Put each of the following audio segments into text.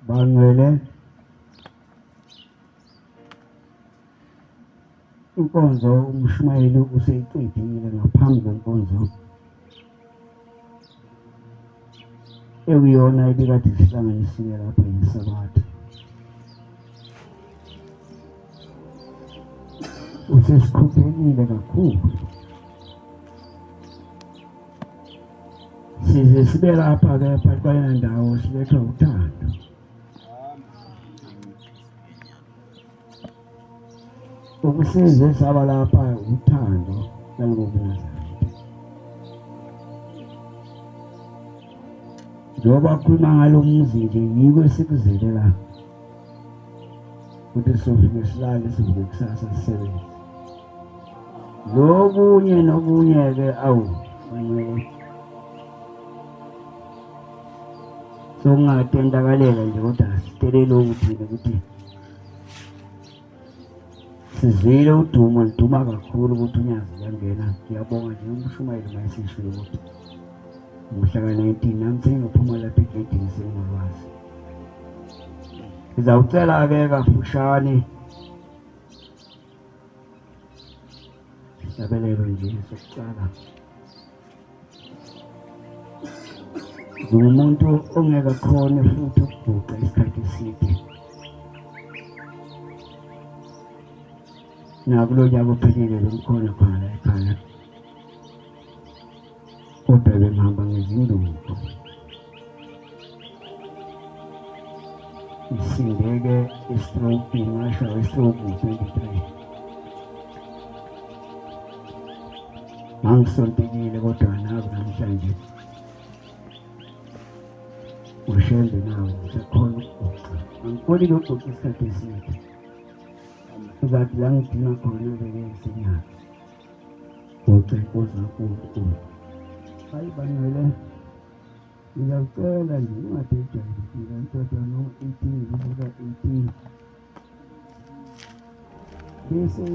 bangcwele inkonzo umshumayeli useyiqedile ngaphambi kwenkonzo ekuyona ebikade sihlanganisile lapha ngesabatha. Usesikhuphelile kakhulu. Size sibe lapha-ke phakathi kwalena ndawo silethwa uthando. Ukusize saba lapha uthando nangokunazaretha. Njengoba khuluma ngalo muzi nje yiko esikuzele la ukuthi sofike silale sivuke kusasa sisebenze. Lokunye nokunye-ke bangcwele sokungatentakalela nje kodwa sitelele ukuthi sizwile udumo liduma kakhulu ukuthi unyazi uyangena. Ngiyabonga nje umshumayeli mayesishilo ukuthi ngomhla ka-19 nami sengiyophuma lapha egedini senginolwazi. Ngizawucela-ke kafushane isabelelo nje sokucala. Ngumuntu ongeke akhone futhi ukubhuqa isikhathi eside. Nakulo nyaka ophelile bengikhona khona la ekhaya, kodwa bengihamba ngezinduku. Ngisindeke i-stroke, ngashaywa i-stroke ngo-23. Ngangisontekile kodwa naku namhlanje ushembe nawo ngisakhona ukubhuqa. Angikhoni ukubhuqa isikhathi eside. Uzathi la ngidinga khona beke isenyaka bhuqa inkosi kaNkulunkulu. Hayi bangcwele, ngiyacela nje ungade ejwayelekile ntodwa no-18 kuka-18 bese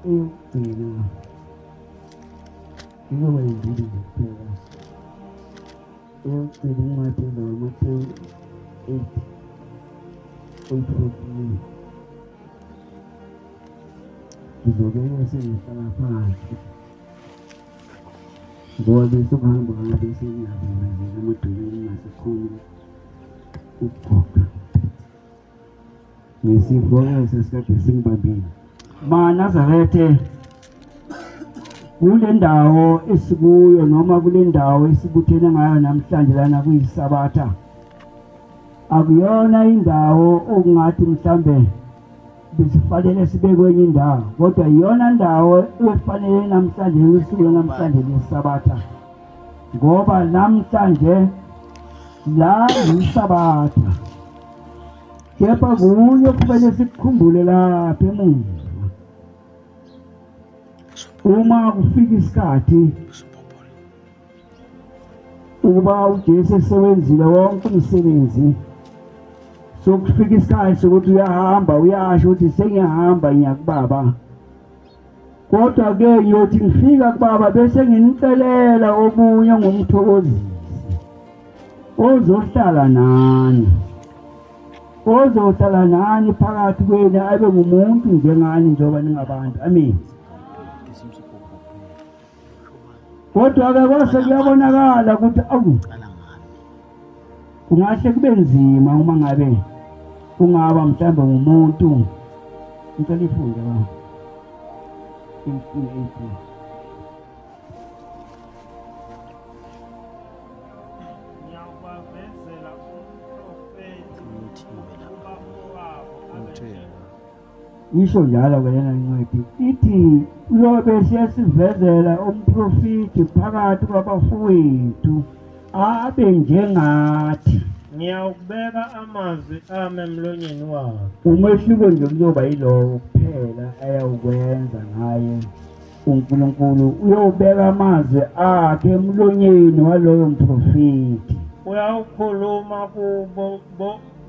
eyokugcina iyoba yindidi nje kuphela. Eyokugcina incwadi lo Mateyu 8:14. Ngizobeke sengihlala phansi ngoba bese ukuhamba ngabe sengiyabenzela amadolweni ngasekhona ukubhoqa ngesifo esesikade singibambile. Nazarethe, kule ndawo esikuyo noma kule ndawo esibuthene ngayo namhlanje lana kuyisabatha, akuyona indawo okungathi mhlambe besifanele sibe kwenye indawo, kodwa iyona ndawo efanele namhlanje usuku namhlanje lesabatha, ngoba namhlanje la yisabatha. Kepha kunye kufanele sikukhumbule lapha emuva. Uma kufika isikhathi ukuba uJesu esebenzile wonke umsebenzi, sokufika isikhathi sokuthi uyahamba uyasho ukuthi sengiyahamba ngiya kuBaba, kodwa-ke ngiyothi ngifika kuBaba bese nginicelela omunye ngomthokozisi ozohlala nani phakathi kwenu, abe ngumuntu njengani njengoba ningabantu. Amen. Kodwa-ke kwase kuyabonakala ukuthi kungahle kube nzima uma ngabe kungaba mhlawumbe ngumuntu. Ngicela ifunde ba 18. Ngiyabavezela umprofethi ubafowabo isho njalo-ke lena incwadi ithi uyobe siyasivezela umprofethi phakathi kwabafowethu abe njengathi. ngiyawubeka amazwi ami emlonyeni wabo. Umehluko nje kuzoba yilowo kuphela ayawukwenza ngaye uNkulunkulu. Uyobeka amazwi akhe emlonyeni waloyo mprofethi. Uyawukhuluma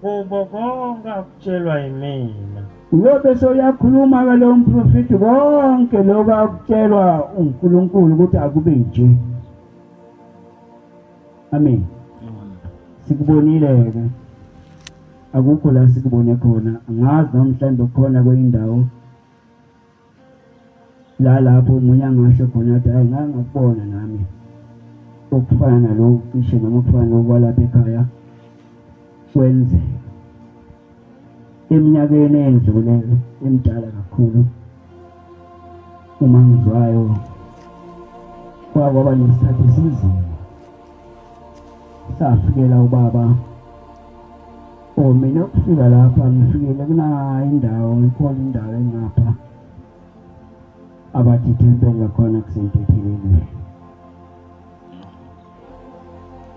kubo konke akutshelwa yimina. Uyobe soyakhuluma kaloyo mprofethi konke lokho akutshelwa uNkulunkulu ukuthi akube nje. Amen. Sikubonile-ke akukho la sikubone khona. Angazi noma mhlawumbe khona kweyindawo lapho umunye angasho khona ukuthi hayi ngangakubona nami okufana nalokhu cishe noma okufana nokwalapha ekhaya kwenzeka eminyakeni endlule emdala kakhulu. Uma ngizwayo kwaba nesikhathi esinzima, safikela ubaba mina ukufika lapha ngifikele kunayo indawo, ikhona indawo engapha abathi ithempeli khona kusentetheleni.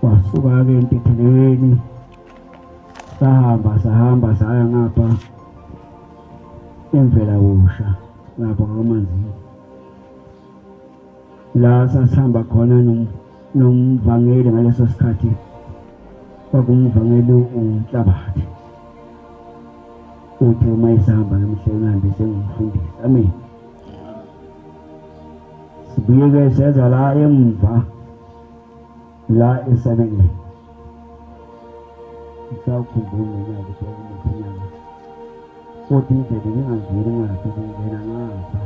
Wasuka-ke entetheleni sahamba saya ngapha eMvelavusha ngapha kwaManzini, la sasihamba khona nomvangeli. Ngaleso sikhathi kwakumvangeli uNhlabathi, uthi uma isihamba ngemhlengambe sengimfundisa. Amen. Sibuye-ke seza la emva la esabelweni, ngisawukhumbula nonyaka ukuthi kodwa indlela ngingangeni ngaphi ngingena ngapha.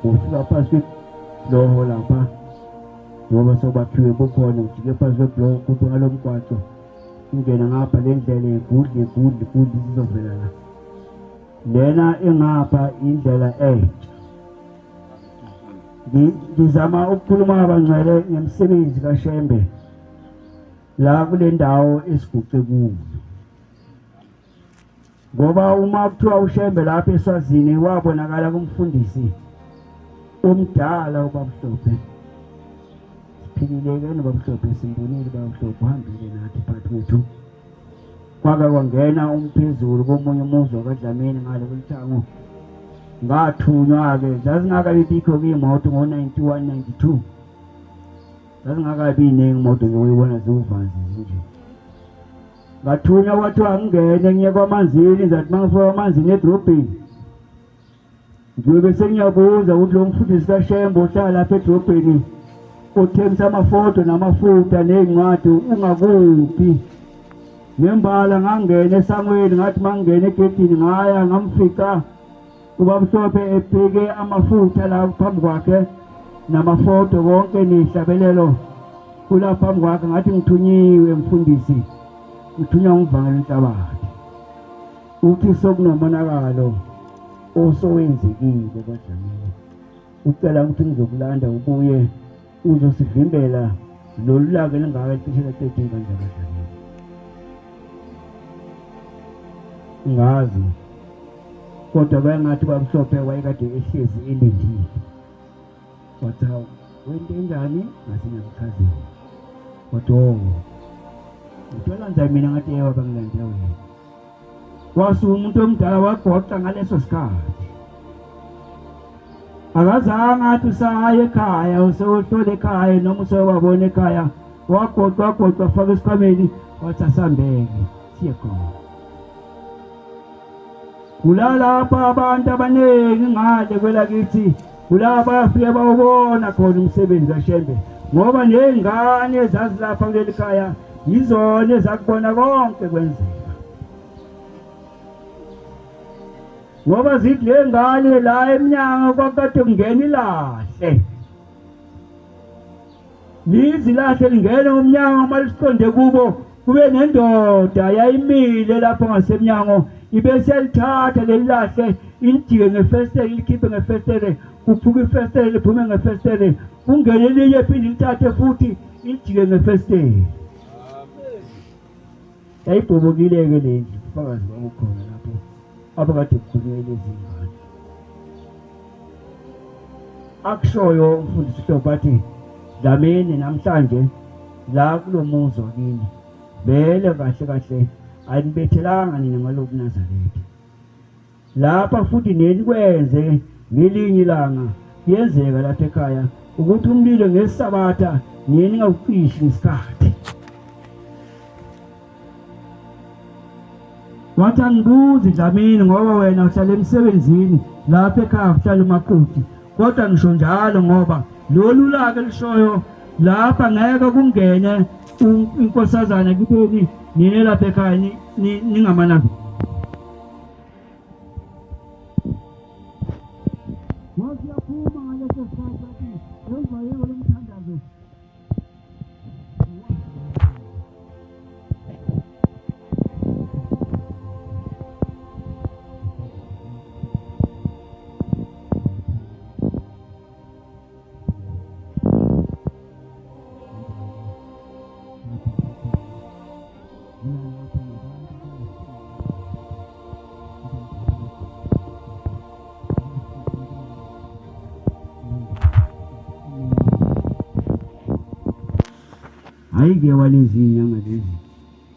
Ngofika phasi kwebloho lapha ngoba sokwakhiwe bukhona, ngijike phasi kwebloho kuphi ngalo mgwaco ingena ngapha le ndlela egudle sizovela la. Lena engapha indlela entsha. Ngizama ukukhuluma kabangcwele ngemsebenzi kaShembe la kule ndawo esiguce kuyo, ngoba uma kuthiwa uShembe lapha eSwazini wabonakala kumfundisi omdala uBabamhlophe. Siphilile-ke noBabamhlophe, simbonile uBabamhlophe uhambile nathi phakathi kwethu. Kwake kwangena umphezulu komunye umuzi wakwaDlamini ngale kulithango, ngathunywa-ke. Zazingakabi bikho-ke iy'moto ngo-91, 92, zazingakabi iningi imoto zoyibona ziwuvanzi nje. Ngathunywa kwathiwa ngingene ngiye kwaManzini, ngizathi uma ngifika kwaManzini edrobheni ngiyobe sengiyabuza ukuthi lo mfundisi kaShembe ohlala lapha edrobheni othengisa amafoto namafutha ney'ncwadi ungakuphi. Ngembala ngangena esangweni, ngathi uma ngingena egedini ngaya ngamfica uBabamhlophe ebheke amafutha la phambi kwakhe namafoto konke nehlabelelo kula phambi kwakhe. Ngathi ngithunyiwe mfundisi, ngithunywa ngumvangeli uNhlabathi, uthi sokunomonakalo osowenzekile kwaDlamini, ucela ukuthi ngizokulanda ubuye uzosivimbela lolu laka elingaka liphishela 13 kanje kwaDlamini. Ngazi kodwa bayengathi uBabamhlophe wayekade ehlezi elindile. Wathi hawu wente njani? Ngathi ngiyamchazela. Wathi uthola mina ngathi yewa bangilande wena. Wasuka umuntu omdala wagoqa ngaleso sikhathi. Akazange athi usaya ekhaya, usewohlola ekhaya noma usewabona ekhaya. Wagoqa faka esikhwameni wathi asambeke siye khona. Kulalapha abantu abaningi ngale kwelakithi, kulapha bafike bawubona khona umsebenzi kaShembe, ngoba ney'ngane ezazilapha kuleli khaya yizona ezakubona konke kwenzeka. Ngoba zithi le ngane la emnyango kwakade kungena ilahle, lizilahle lingene umnyango maliqonde kubo kube nendoda yayimile lapho ngasemnyango, ibese yalithatha leli lahle ilijike ngefestele, likhiphe ngefestele, kuphuka ifestele liphume ngefestele, kungene elinye ephinde lithathe futhi ilijike ngefestele. Yayibhobokile-ke le ndlu, ufakazi bakukhona lapho abakade kukhulunywe lezi ngane. Akushoyo umfundisi uHlobo athi Dlamini namhlanje la kulo muzi wakini vele kahle ayinibethelanga nina ngaloku Nazaretha. Lapha futhi nelikwenze ngelinye ilanga kuyenzeka lapha ekhaya ukuthi umlilo ngeSabatha nini ngawucishi ngesikhathi. Wathi angibuzi Dlamini ngoba wena uhlala emsebenzini lapha ekhaya uhlala umakoti, kodwa ngisho njalo ngoba lolu laka elishoyo lapha ngeke kungene inkosazana kitheni nini lapha ekhaya ningamanazi wasiyaphuma ngaleso sikhathi athi emva yebo lomthandazo ayike walezi inyanga lezi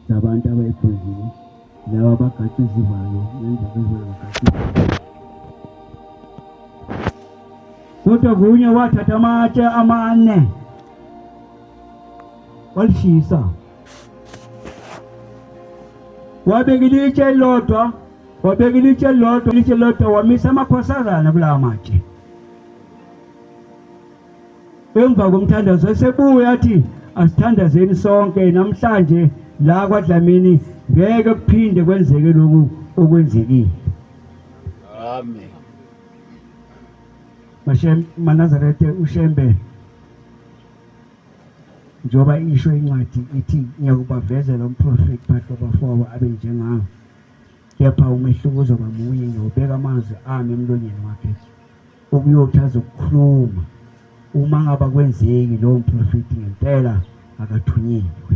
zabantu abayiphuzile laba abagatsha izivalo nenza bezobagatsha kodwa kunye wathatha amatshe amane walishisa wabeka ilitshe elilodwa wamisa amakhosazana kulawa matshe emva komthandazo esebuya athi asithandazeni sonke namhlanje la kwaDlamini ngeke kuphinde kwenzeke lokhu okwenzekile. Amen. Manazarete ushembe njoba isho incwadi ithi ngiyakubavezela umprofeti phakathi kwabafowabo abe njengawe kepha umehluko uzoba munye ngiyobeka amazwi ami emlonyeni wakhe ukuyothaza ukukhuluma uma ngaba kwenzeki lo mprofeti ngempela akathunyiwe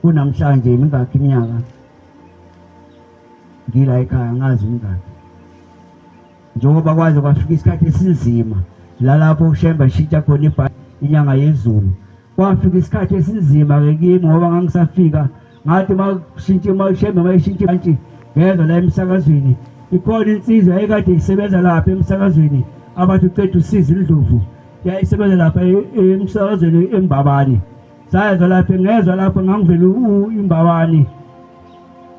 kunamhlanje imingakho iminyaka ngila ekhaya ngazi umngane njengoba kwaze kwafika isikhathi esinzima lalapho ushemba shitsha khona inyanga yezulu kwafika isikhathi esinzima ke kimi ngoba ngangisafika ngathi mashemba mayishintshe kanti ngezwe la emsakazweni ikhona insizwa ekade isebenza lapha emsakazweni abathi uqeda usiza indlovu yayisebenza lapha emsakazweni eMbabane sayezwa lapha ngezwe lapha ngangivela iMbabane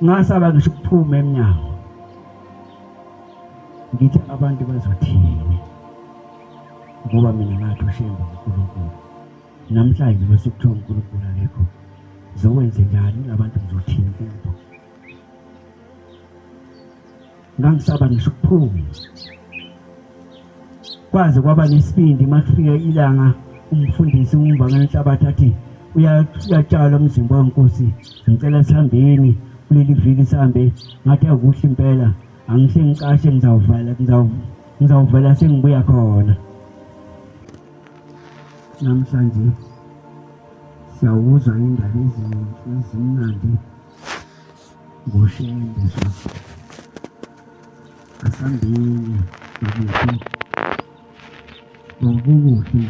ngasaba ngisho ukuphuma eminyango ngithi abantu bazothini ngoba mina ngathi ushemba uNkulunkulu namhlanje bese kuthiwa uNkulunkulu akekho zokwenze njani abantu bazothini kubo ngangisaba ngisho ukuphuma kwaze kwaba nesibindi makufika ilanga umfundisi uMvangeli Nhlabathi athi uyatshala umzimba weNkosi ngicela sihambeni kuleli viki sihambe ngathi akuhle impela angihle ngicashe ngizawuvela sengibuya khona namhlanje siyawuzwa indaba ezimnandi ngoshembe asambini ukuthi ngokukuhle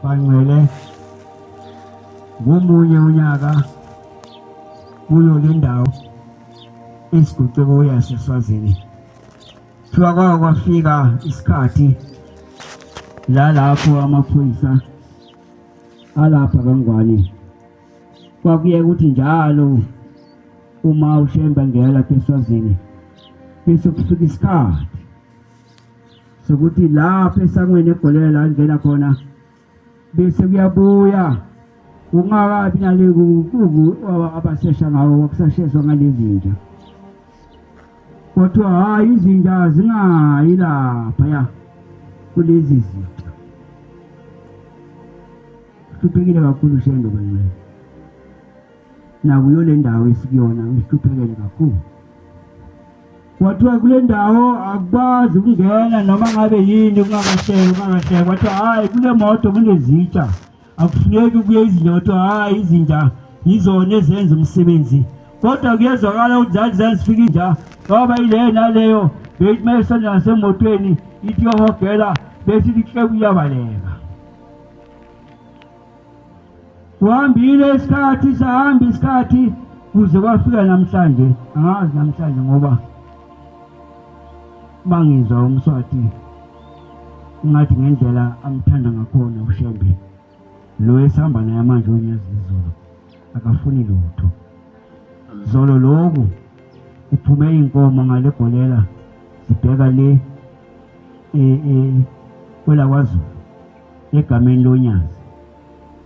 bangcwele ngomunye unyaka kuyo le ndawo esiguce kuya seSwazini kuthiwa kwafika isikhathi lapho amaphoyisa alapha kaNgwane kwakuye ukuthi njalo uma ushemba ngela lapha eSwazini bese kufika isikhathi sokuthi lapha esangweni egolela angena khona bese kuyabuya ungakabi nalekuku abasesha ngawo kusashezwa ngalezinja kodwa hayi izinja zingayi lapha ya kulezi zitha kuhluphekile kakhulu shendo banye nakuyo le ndawo esikuyona ihluphekile kakhulu wathiwa kule ndawo akwazi ukungena noma ngabe yini ungakahleki wathiwa hayi kule moto kunezitsha akufuneki kuye izinja wathiwa hayi izinja yizona ezenza umsebenzi kodwa kuyezwakala ukuthi zazifika inja ngoba ile naleyo bethi mayesonja nasemotweni ithi yohogela bese ihleki uyabaleka kuhambile isikhathi sahamba isikhathi kuze kwafika namhlanje angazi namhlanje ngoba bangizwa umswati ngathi ngendlela amthanda ngakhona ushembe lo esihamba naye manje onyazizolo akafuni lutho zolo lokhu uphume inkomo ngale golela sibheka le kwela kwaZulu egameni lonyazi.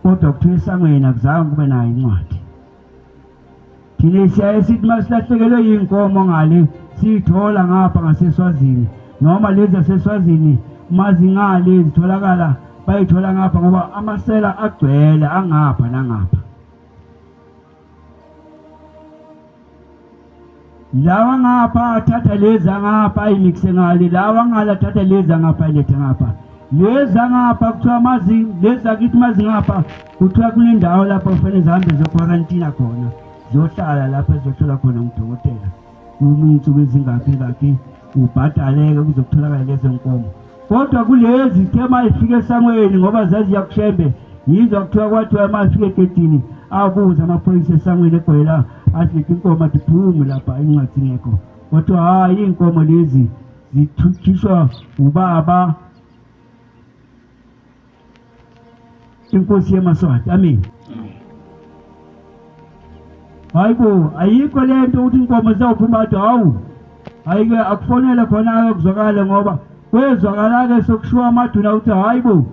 Kodwa kuthiwa esangweni akuzange kube nayo incwadi. Thina siyaye sithi masilahlekelwe yinkomo ngale siyithola ngapha ngaseSwazini, noma lezi zaseSwazini mazingale zitholakala bayithola ngapha ngoba amasela agcwele angapha nangapha. Lawa ngapha athatha lezi ngapha ayimikise ngale, lawa ngala athatha lezi ngapha ayilethe ngapha. Lezi ngapha kuthiwa mazi, lezi akithi mazi ngapha kuthiwa kunendawo lapho kufanele zihambe zoquarantina khona, ziyohlala lapho ezothola khona udokotela. Umuntu ezingaphi ubhadaleke kuzokutholakala lezo nkomo. Kodwa kulezi zithe mayifike esangweni ngoba zaziyakushembe, yizo kuthiwa kwathiwa mayifike egedini abuza amaphoyisa esangweni egwela asithi inkomo atiphume lapha incwadi ngekho. Kodwa hayi inkomo lezi zithuthishwa ubaba inkosi yeMaswati. Amen. Hayibo ayikho lento ukuthi inkomo zawuphuma athi hawu ayike akufonele khona akuzwakala ngoba kwezwakala-ke sokushiwa amaduna ukuthi hayibo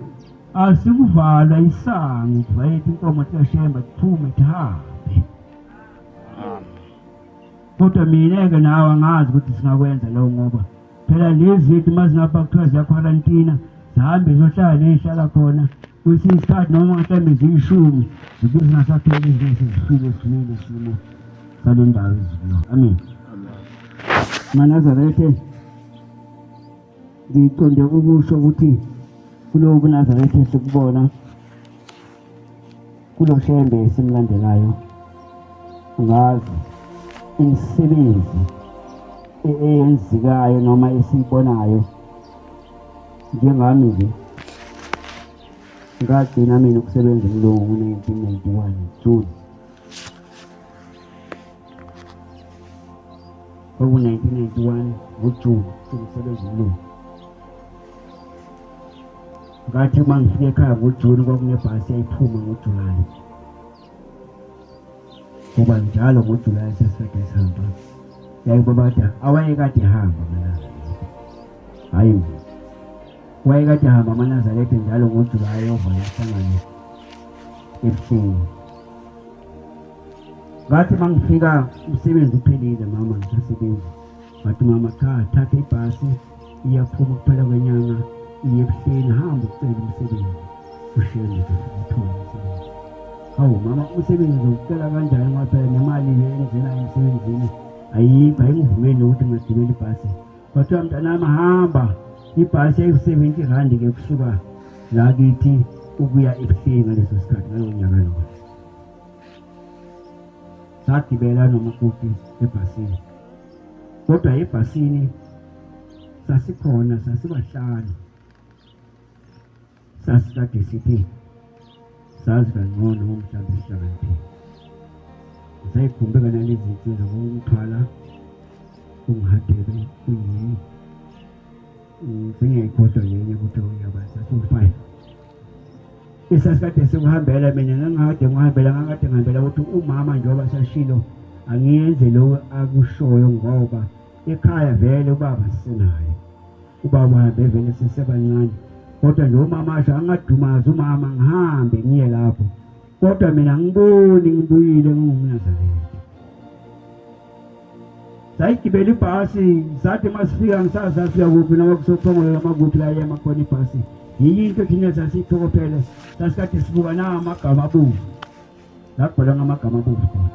asikuvalwa isango kuvayethe inkomo tiyashemba tiphume tihambe. Kodwa mina-ke nawe angazi ukuthi singakwenza lokho ngoba phela lezi zethu mazingapha kuthiwa ziyakhwarantina zihambe ziyohlala neyihlala khona kwesinye isikhathi noma mhlawumbe ziyishumi zibe zingasatholi izinto zifile esifile isimo sale ndawo ezikuyo. Amen. MaNazaretha ngiqonde ukusho ukuthi kulowo buNazaretha esikubona kulo shembe esimlandelayo ngazi imisebenzi eyenzikayo noma esiyibonayo njengami nje ngagcina mina ukusebenza kulungu ngo-1991 June. Ngo-1991 ngoJune sengisebenza kulungu. Ngathi uma ngifike ekhaya ngoJuni kwakunebhasi yayiphuma ngoJulayi. Ngoba njalo ngoJulayi sesikade sihamba. Yayibabada awayekade ehamba MaNazaretha. Hayi mina. Wayekade ehamba MaNazaretha njalo ngoJulayi ovela ehlangane ebuhleni. Ngathi uma ngifika umsebenzi uphelile mama ngisasebenza. Ngathi mama cha thatha ibhasi iyaphuma kuphela kwenyanga iye ebuhleni hamba ucela umsebenzi. Ushele uthola umsebenzi. Hawu mama umsebenzi uzokucela kanjani ngoba phela nemali engena emsebenzini ayikho ayingivumeli ukuthi ngigibele ibhasi. Kwathiwa mntanami hamba ibhasi yayi-70 rand-ke kusuka la kithi ukuya ebuhleni ngaleso sikhathi ngalowo nyaka lowo. Sagibela nomakoti ebhasini. Kodwa ebhasini sasikhona sasibahlanu. Sasikade sithi sazi kangcono ngomhlaba esihlakaniphile. Sayikhumbeka nalezi zinto zokungithwala ungihadebe kuyini sengiyayikhohlwa yenye ukuthi uyabaza sufine. Isasikade sikuhambela mina ngangikade ngihambela ukuthi umama njengoba sashilo angiyenze lo akushoyo ngoba ekhaya vele ubaba sisenayo. Ubaba uhambe vele sisebancane. Kodwa nje umama asho angadumaza umama ngihambe ngiye lapho. Kodwa mina ngiboni ngibuyile ngingumNazaretha. Sayigibela ibhasi sathi masifika ngisasafika kuphi noma kusophongolo amaguphi la yemakhona ibhasi. Yinto thina sasithokophele sasikade sibuka namagama abuvu. Labhola ngamagama abuvu khona.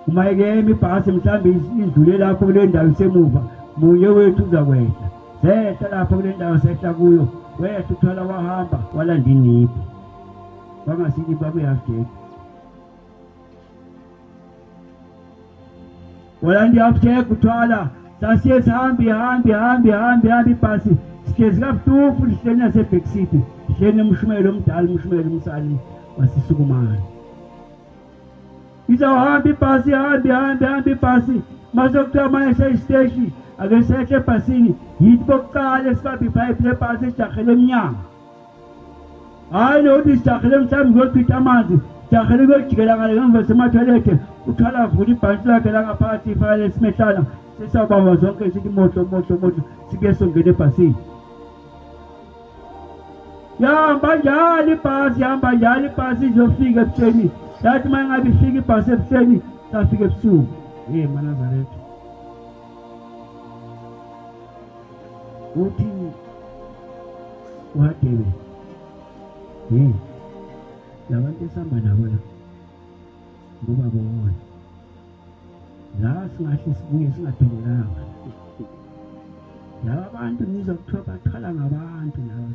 Uma ekeme ibhasi mhlambe idlule lapho kule ndawo isemuva munye wethu uzakwehla. Zehla lapho kule ndawo sehla kuyo wethu uthola wahamba walanda iniphi. Bangasithi bakuyi-half-gate. Walanda i-half-gate uthwala sasiye sihambe ibhasi sihlezi kabutufu lihleli nasebhekseat lihleli nomshumelo omdala umshumelo umsali wasisukumana. Izawuhamba ibhasi hambe ibhasi masokuthiwa manje seyisiteshi ake sehle ebhasini yithi bokuqala esibambe ipayipi lebhasi esijahele emnyango. Hayi nokuthi sijahele mhlawumbe kuyochitha amanzi sijahele kuyojikela ngale ngemva semathoyilethe uthwala avula ibhantshi lakhe langaphakathi ifaka lesimehlana sesawubamba zonke sithi moto sike songena ebhasini. yahamba njalo ibhasi izofika ebuhleni. Yathi uma ngabe ifika ibhasi ebuhleni safika ebusuku. Manazaretha uthi uHadebe labantu esihamba nabo la ngoba bona la singahle sibuye singatholelanga laba bantu ngizokuthiwa baqhala ngabantu laba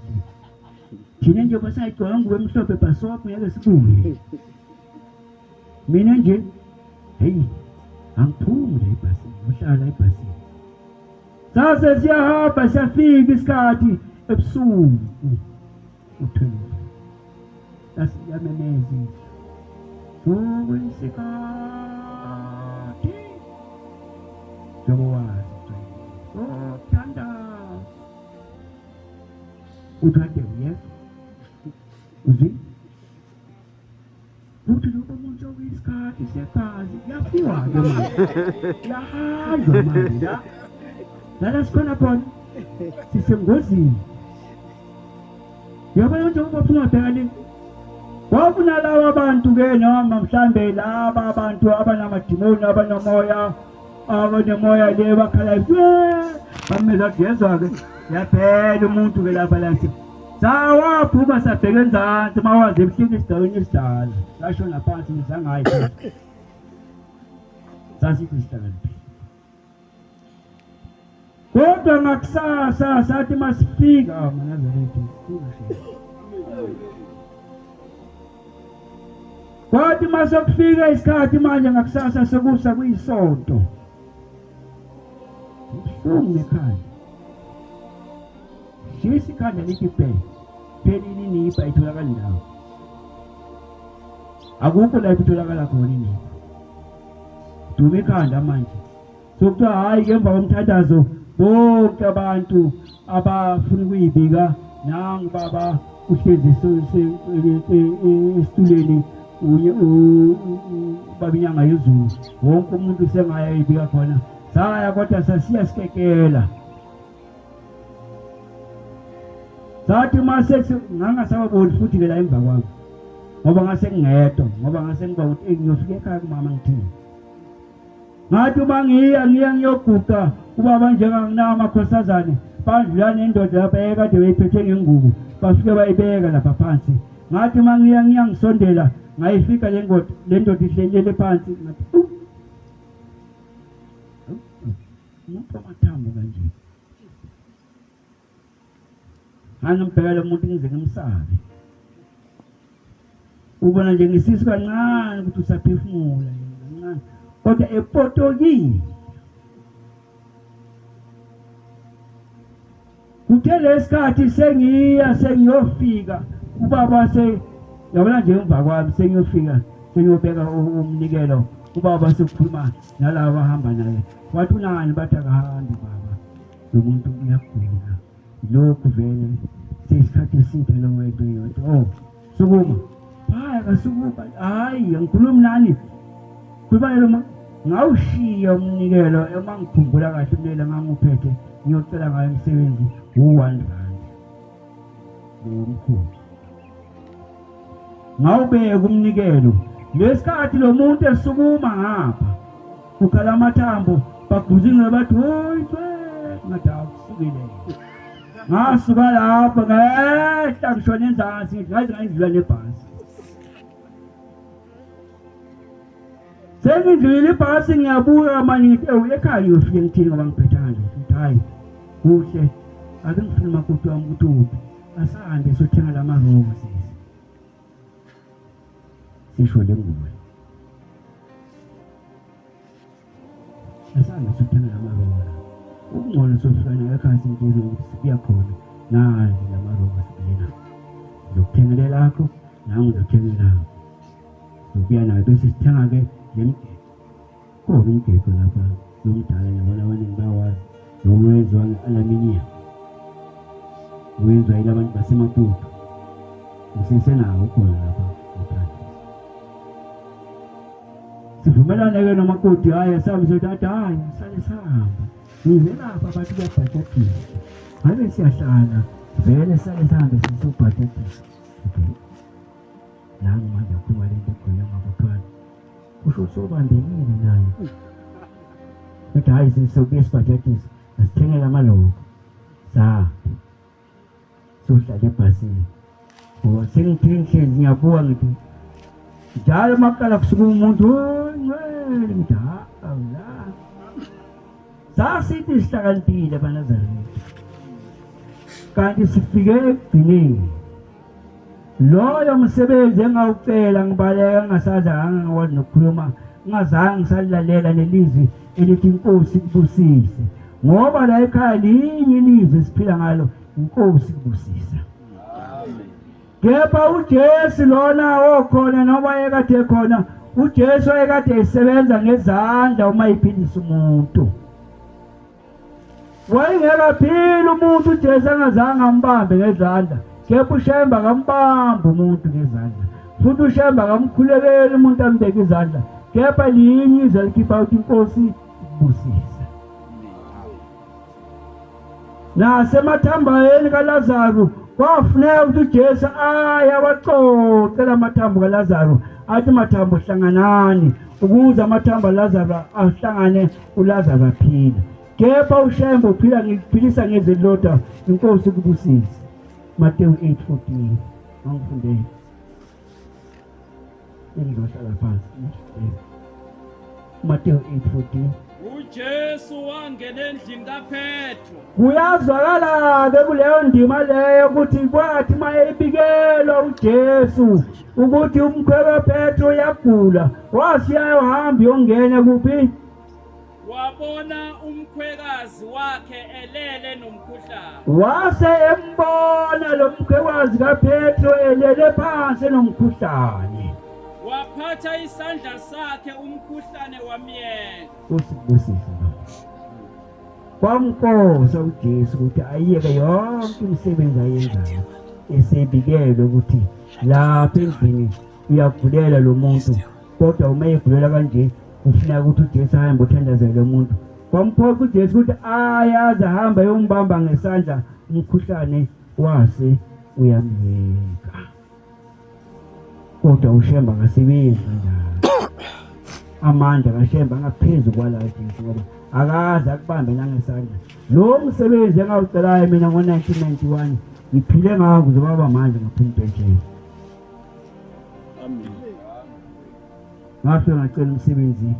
thina nje basayigcoka nguwe emhlophe bhasopo ngeke sibuye mina nje angiphumi la ebhasini uhlala ebhasini sase siyahamba siyafika isikhathi ebusuku uthweni lasiyamemeza ukwesikhathi njengowazi thanda uthande yes uzi uthi lokho umuntu okwisikhathi segazi yafiwa-ke manje yahanjwa manje lana sikhona khona sisengozini yabona nje ubaphuma ngabhekani wakunalawa abantu-ke noma mhlambe laba abantu abanamadimoni abanemoya le bakhalayo bameza kuyezwa-ke yaphela umuntu-ke lapha lasi sawaphuma sabheka enzansi mawazi ebuhlini esidaweni esidala sashona phansi ngizangayi sasithi sihlakaniphile kodwa ngakusasa sathi masifika Manazaretha kwathi masokufika isikhathi manje ngakusasa sekusa kuyisonto ubuhlungu nekhanda shisa ikhanda lithi phelini inipha itholakala ndawo akukho la itholakala khona inipha dume ikhanda manje sokuthiwa hayi ngemva komthandazo bonke abantu abafuna ukuyibika nangu baba uhlezi esituleni babinyanga yezulu wonke umuntu sengayibika khona saya kodwa sasiya sikekela sathi mase ngangasababoni futhi-ke la emva kwami ngoba ngase ngingedwa ngoba ngase ngiba ukuthi ngiyofika ekhaya kumama ngithini ngathi uma ngiyoguqa ubaba njenganginaka amakhosazane bandlula nendoda lapha ekade beyiphethe ngengubo bafike bayibeka lapha phansi ngathi uma ngisondela ngayifika le ndoda ihlelele phansi ngathi umuntu amathambo kanje ngangibhekela umuntu ngize ngimsabe ubona nje ngisisu kancane ukuthi usaphefumula kancane kodwa epotokile kuthe lesikhathi sengiyofika ubaba yabona nje emva kwami sengiyobeka umnikelo ubaba sekukhuluma nalabo abahamba naye wathi unani bathi akahambi baba lo muntu uyagula lokhu vele seyisikhathi eside lo wethu yodwa sukuma hayi kasukuma hayi angikhulumi nani kubalelo ngawushiya umnikelo emangikhumbula kahle umnikelo nganguphethe ngiyocela ngayo umsebenzi u1 rand ngomkhulu ngawubeka umnikelo lesikhathi lo muntu esukuma ngapha ukhala amathambo baguzile bathi hoyi ngadawu kusukile ngasuka lapha ngehla ngishona enzansi ngaze ngidlula nebhasi sengidlulile ibhasi ngiyabuya manje ngithi ekhaya ngiyofika ngithini ngoba ngiphethanga nje hayi kuhle ake ngifuna umakoti wami ukuthi uphi asahambe sothenga lamaroba sisho le ngubo asahambe sothenga lamaroba ukungcono sofana ekhaya singizo ukuthi sibuya khona nayi lamaroba sibuyela ngizokuthenga lakho nangu ngizokuthenga lakho sokubuya nayo bese sithenga-ke khona umgego lapha nomdala yabona abaningi bawazi nowenziwa nge-aluminium owenziwa yila bantu basemaputo usesenawo khona lapha sivumelane-ke nomakoti hayi asabe sotathi hayi sale sahamba ngize lapha abantu babhajathile ngabe siyahlala vele sale sihambe sisubhajethi nami manje ukhuluma lento ekhulunywa ngabathwala kusho sobambekile naye ethi hayi sisokuye sibhajethisa asithengele amaloko sohlala ebhasini ngoba sengithengihlezi ngiyabuka ngithi njalo maqala kusuka umuntu ngcwele ngithi awula sasithi sihlakaniphile abanazareti kanti sifike ekugcineni loyo msebenzi engawucela ngibaleka ngasazange ngikwazi nokukhuluma ngazange ngisalalela nelizwi elithi inkosi kubusise ngoba la ekhaya linye ilizwi esiphila ngalo inkosi kubusisa kepha uJesu lona okhona noma ekade khona uJesu ekade esebenza ngezandla uma iphilisa umuntu wayengekaphili umuntu uJesu angazange ambambe ngezandla kepha uShemba akambamba umuntu ngezandla futhi uShemba akamkhulekeli umuntu ambeke izandla kepha linye izwi likhipha ukuthi inkosi ibusisa nasemathambayeni kaLazaro kwafuneka ukuthi uJesu ayawaxoxela amathambo kaLazaro athi mathambo hlanganani ukuze amathambo kaLazaro ahlangane uLazaro aphila kepha uShemba uphila ngiphilisa ngezwi lodwa inkosi kubusisa Matthew 8:14 angifundele engizohlala phansi Matthew 8:14 uJesu wangena endlini kaPetro kuyazwakala-ke kuleyo ndima leyo ukuthi kwathi mayebikelwa uJesu ukuthi umkhwebe kaPetro uyagula wasiyayo hamba yongena kuphi wabona umkhwekazi wakhe elele nomkhuhlane wase embona lo mkhwekazi kaPetro elele phansi nomkhuhlane waphatha isandla sakhe umkhuhlane wamyeka usibusisa kwamkosa uJesu ukuthi ayeke yonke imisebenzi ayenzayo esebikelwe ukuthi lapha endlini uyagulela lo muntu kodwa uma egulela kanje kufuneka ukuthi uJesu ahambe uthandazele lo muntu kwamphoqa uJesu ukuthi ayaze ahamba yombamba ngesandla umkhuhlane wase uyamyeka kodwa uShemba akasebenzi kanjalo amandla kaShemba ngaphezulu kwala Jesu ngoba akaze akubambe nangesandla lo msebenzi engawucelayo mina ngo1991 ngiphile ngawo kuze baba manje ngaphinda nje Amen. ngafika ngacela umsebenzi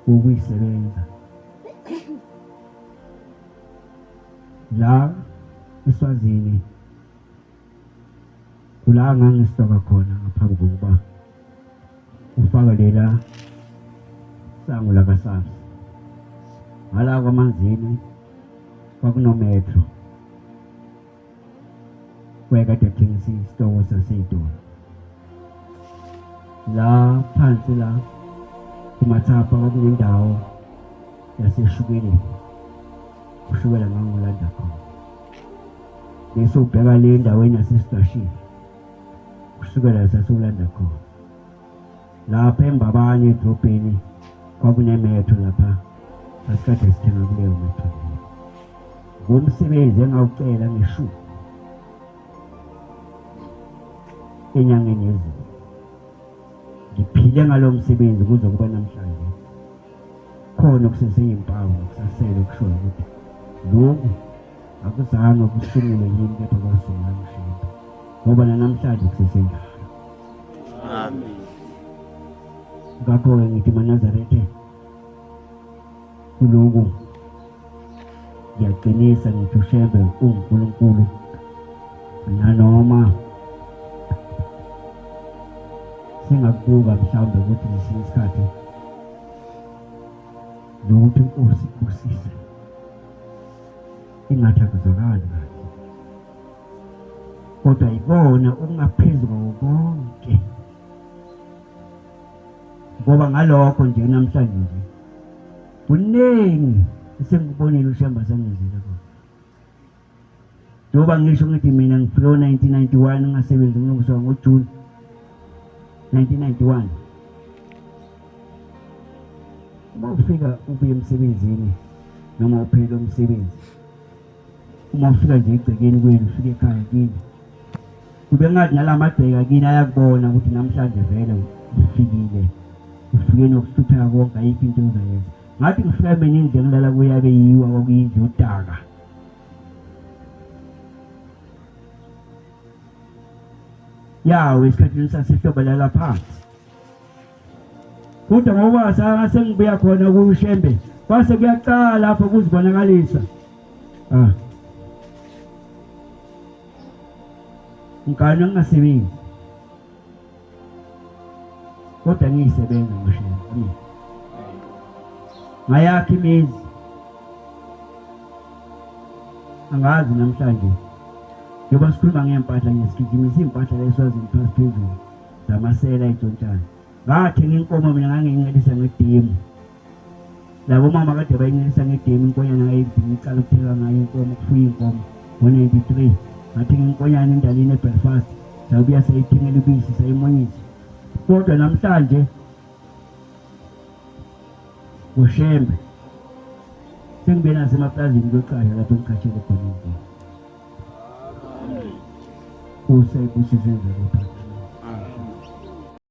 wokuyisebenza la eSwazini kula ngangistoka khona ngaphambi kokuba ufaka lela sango la kaSARS ngala kwamanzini kwakunometro kwekade thengisa isitoko saseDolo la phansi la kumathapha kwakunendawo yaseshukeni ushukela ngangolanda khona bese ubheka le ndaweni yasesitashini ushukela sasulanda khona lapha embabanye edrobheni kwakunemetro lapha sasikade sithenga kuleyo metro ngomsebenzi engawucela ngeshuku enyangeni yezulu ngiphile ngalo msebenzi kuze kuba namhlanje khona kuseseyimpawu kusasele kushoyo ukuthi lokhu akuzange kusungule yini kepha kwasungula uShemba ngoba namhlanje kusesenjalo Amen. ngakho-ke ngithi maNazaretha kulokhu ngiyaqinisa ngithi uShemba unguNkulunkulu nanoma singakubuka mhlawumbe ukuthi ngesinye isikhathi nokuthi inkosi ibusise ingathi akuzwakali kahle kodwa ikona okungaphezulu konke ngoba ngalokho nje namhlanje nje kuningi esengibonile uShemba sengenzile khona njengoba ngisho ngithi mina ngifike ngo1991 ngasebenza ngikusuka ngoJune 1991 uma ufika ubuye emsebenzini noma uphela umsebenzi uma ufika nje egcekeni kwenu ufike ekhaya kini kube ngathi nalamadeka kini ayakubona ukuthi namhlanje vele ufikile ufike nokuhlupheka konke ayikho into ozayenza ngathi ngifika mina indlu engilala kuyabe yiwa kwakuyindlu yodaka yawo esikhathini sasehlobo lala phansi kodwa ngoba sengibuya khona kuShembe kwase kuyaqala lapho kuzibonakalisa ngikana ngingasebenzi kodwa ngiyisebenza ngoShembe ngayakhi imizi angazi namhlanje njengoba sikhuluma ngempahla ngesigijimisa impahla leswazi ngiphasi phezulu zamasela eTsontshane ngathenga inkomo mina ngangingelisa ngedemu labo mama kade bayingelisa ngedemu inkonyana ngayibhini icala ukupheka ngayo inkomo kufuya inkomo ngo-93 ngathenga inkonyana endalini eBelfast sabuya sayithengela ubisi sayimonyisa kodwa namhlanje ngoShembe sengibe nasemaplazini loqala lapho ngikhatshele khona inkomo usayibusise nje